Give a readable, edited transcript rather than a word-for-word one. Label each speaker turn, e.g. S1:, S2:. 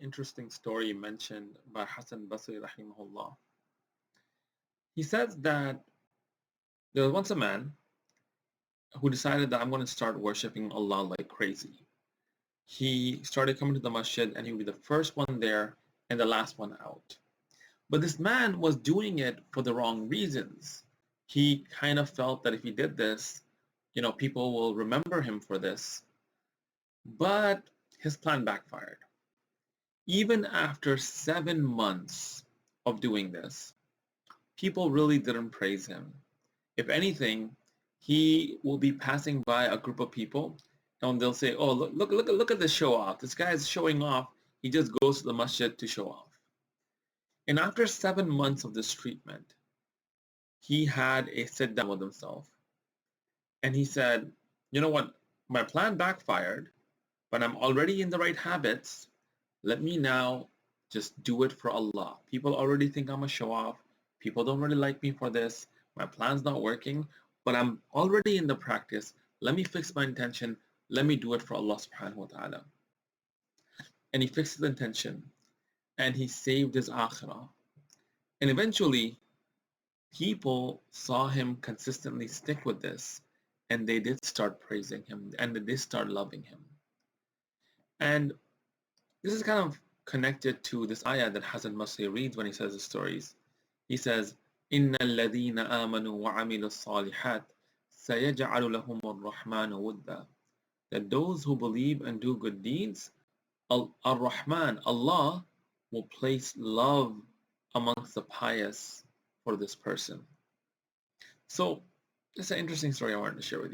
S1: interesting story mentioned by Hassan Basri rahimahullah. He says that there was once a man who decided that I'm going to start worshipping Allah like crazy. He started coming to the masjid and he would be the first one there and the last one out. But this man was doing it for the wrong reasons. He kind of felt that if he did this, people will remember him for this. But his plan backfired. Even after 7 months of doing this, people really didn't praise him. If anything, he will be passing by a group of people and they'll say, oh, look at this show off. This guy is showing off. He just goes to the masjid to show off. And after 7 months of this treatment, he had a sit down with himself. And he said, you know what? My plan backfired, but I'm already in the right habits. Let me now just do it for Allah. People already think I'm a show off. People don't really like me for this. My plan's not working, but I'm already in the practice. Let me fix my intention. Let me do it for Allah subhanahu wa ta'ala. And he fixed his intention and he saved his akhira. And eventually, people saw him consistently stick with this and they did start praising him and they did start loving him. And this is kind of connected to this ayah that Hassan Basri reads when he says the stories. He says, إِنَّ الَّذِينَ آمَنُوا وَعَمِلُوا الصَّالِحَاتِ سَيَجْعَلُ لَهُمُ الرَّحْمَنُ وُدًّا. That those who believe and do good deeds, Ar-Rahman, Allah, will place love amongst the pious for this person. So, it's an interesting story I wanted to share with you.